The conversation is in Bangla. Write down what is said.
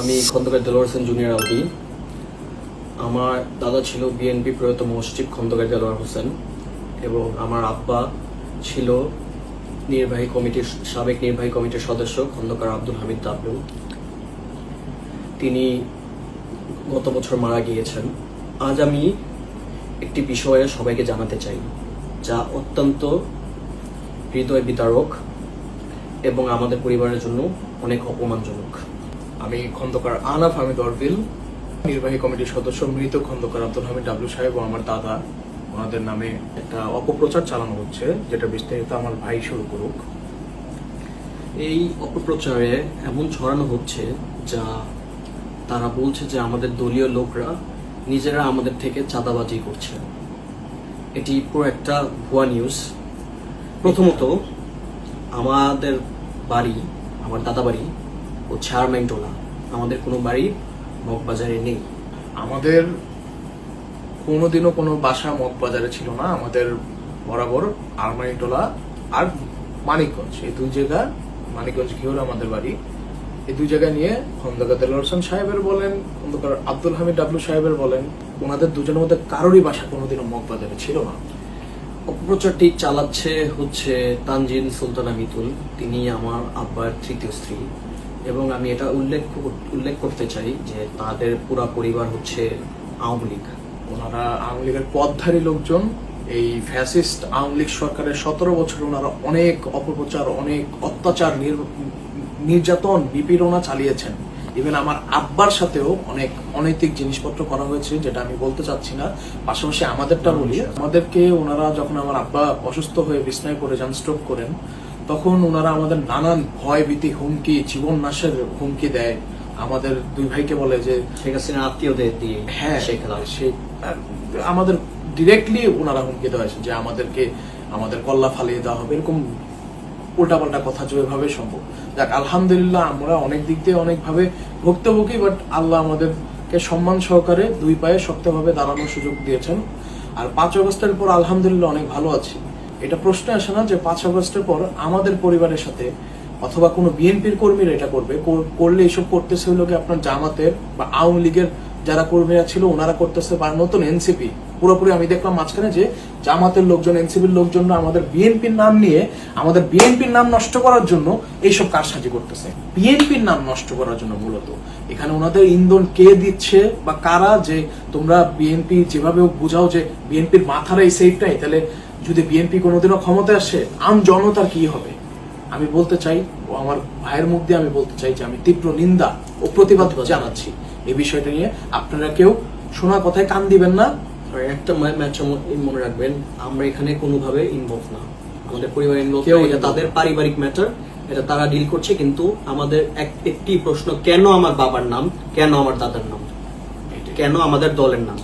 আমি খন্দকার দেলোয়ার হোসেন জুনিয়র আলভি। আমার দাদা ছিল বিএনপি প্রয়াত মসজিদ খন্দকার দেলোয়ার হোসেন এবং আমার আব্বা ছিল সাবেক নির্বাহী কমিটির সদস্য খন্দকার আব্দুল হামিদ তাবলু। তিনি গত বছর মারা গিয়েছেন। আজ আমি একটি বিষয়ে সবাইকে জানাতে চাই যা অত্যন্ত হৃদয় বিতারক এবং আমাদের পরিবারের জন্য অনেক অপমানজনক। আমি খন্দকার আনাফ হামিদ অরবিল, নির্বাহী কমিটির সদস্য মৃত খন্দকার আব্দুল হামিদ ডাবলু সাহেব ও আমার দাদা, ওনাদের নামে একটা অপপ্রচার চালানো হচ্ছে, যেটা বিস্তারিত আমার ভাই শুরু করুক। এই অপপ্রচারে এমন ছড়ানো হচ্ছে যা তারা বলছে যে আমাদের দলীয় লোকরা নিজেরা আমাদের থেকে চাঁদাবাজি করছে। এটি পুরো একটা ভুয়া নিউজ। প্রথমত, আমাদের বাড়ি, আমার দাদা বাড়ি ও চেয়ারম্যানটোলা, আমাদের কোনো বাড়ি মগবাজারে নেই। আমাদের কোনোদিনও কোনো বাসা মগবাজারে ছিল না। আমাদের বরাবর আরমানিটোলা আর মানিকগঞ্জ, এই দুই জায়গা, মানিকগঞ্জ ঘিওর আমাদের বাড়ি, এই দুই জায়গা নিয়ে খন্দকার দেলোয়ার হোসেন সাহেবের বলেন, খন্দকার আব্দুল হামিদ ডাবলু সাহেবের বলেন, ওনাদের দুজনের মধ্যে কারোরই বাসা কোনোদিনও মগবাজারে ছিল না। অপপ্রচারটি চালাচ্ছে হচ্ছে তানজিন সুলতানা মিতুল। তিনি আমার আব্বার তৃতীয় স্ত্রী এবং আমি এটা উল্লেখ করতে চাই যে তাদের পুরা পরিবার হচ্ছে আওয়ামী লীগ। ওনারা আওয়ামী লীগের পদধারী লোকজন। এই ফ্যাসিস্ট আওয়ামী লীগ সরকারের 17 বছর ওনারা অনেক অপপ্রচার, অনেক অত্যাচার, নির্যাতন, বিপীড়না চালিয়েছেন। ইভেন আমার আব্বার সাথেও অনেক অনৈতিক জিনিসপত্র করা হয়েছে, যেটা আমি বলতে চাচ্ছি না। পাশাপাশি আমাদেরটা বলি, আমাদেরকে ওনারা যখন আমার আব্বা অসুস্থ হয়ে বিছনায় পড়ে যান, স্ট্রোক করেন, তখন ওনারা আমাদের নানান ভয় ভীতি, হুমকি, জীবন নাশের হুমকি দেয়। আমাদের দুই ভাইকে বলে যে শেখ হাসিনা আত্মীয়দের দিয়ে, হ্যাঁ সে আমাদের ডিরেক্টলি ওনারা হুমকি দেওয়া হয়েছে যে আমাদের কল্লা ফালিয়ে দেওয়া হবে, এরকম উল্টাপাল্টা কথা যেভাবে সম্ভব। যাক, আলহামদুলিল্লাহ আমরা অনেক দিক দিয়ে অনেকভাবে ভুক্তভোগী, বাট আল্লাহ আমাদেরকে সম্মান সহকারে দুই পায়ে শক্তভাবে দাঁড়ানোর সুযোগ দিয়েছেন। আর 5 আগস্টের পর আলহামদুলিল্লাহ অনেক ভালো আছি। এটা প্রশ্ন আসে না যে 5 আগস্টের পর আমাদের পরিবারের সাথে অথবা কোনো বিএনপির কর্মীরা এটা করলে এসব করতেছে হলো কি আপনার জামাতের বা আওয়ামী লীগের যারা কর্মীরা ছিল ওনারা করতেছে, বা নতুন এনসিপি। পুরোপুরি আমি দেখলাম মাঝখানে যে জামাতের লোকজন, এনসিপির লোকজনরা আমাদের বিএনপির নাম নিয়ে আমাদের বিএনপির নাম নষ্ট করার জন্য এইসব কারসাজি করতেছে। বিএনপির নাম নষ্ট করার জন্য মূলত এখানে ওনাদের ইন্ধন কে দিচ্ছে বা কারা, যে তোমরা বিএনপি যেভাবে বুঝাও যে বিএনপির মাথার এই সেফ নাই, তাহলে যদি বিএনপি কোনোদিনও ক্ষমতায় আসে আম জনতার কি হবে? আমি বলতে চাই, ও আমার ভাইয়ের মুখ দিয়ে আমি বলতে চাই যে আমি তীব্র নিন্দা ও প্রতিবাদ জানাচ্ছি এই বিষয়টা নিয়ে। আপনারা কেউ শোনা কথায় কান দিবেন না। একটা ম্যাচ মনে রাখবেন, আমরা এখানে কোনোভাবে ইনভলভ না, আমাদের পরিবার ইনভলভ, এটা তাদের পারিবারিক ম্যাটার, এটা তারা ডিল করছে। কিন্তু আমাদের একটি প্রশ্ন, কেন আমার বাবার নাম, কেন আমার দাদার নাম, কেন আমাদের দলের নাম?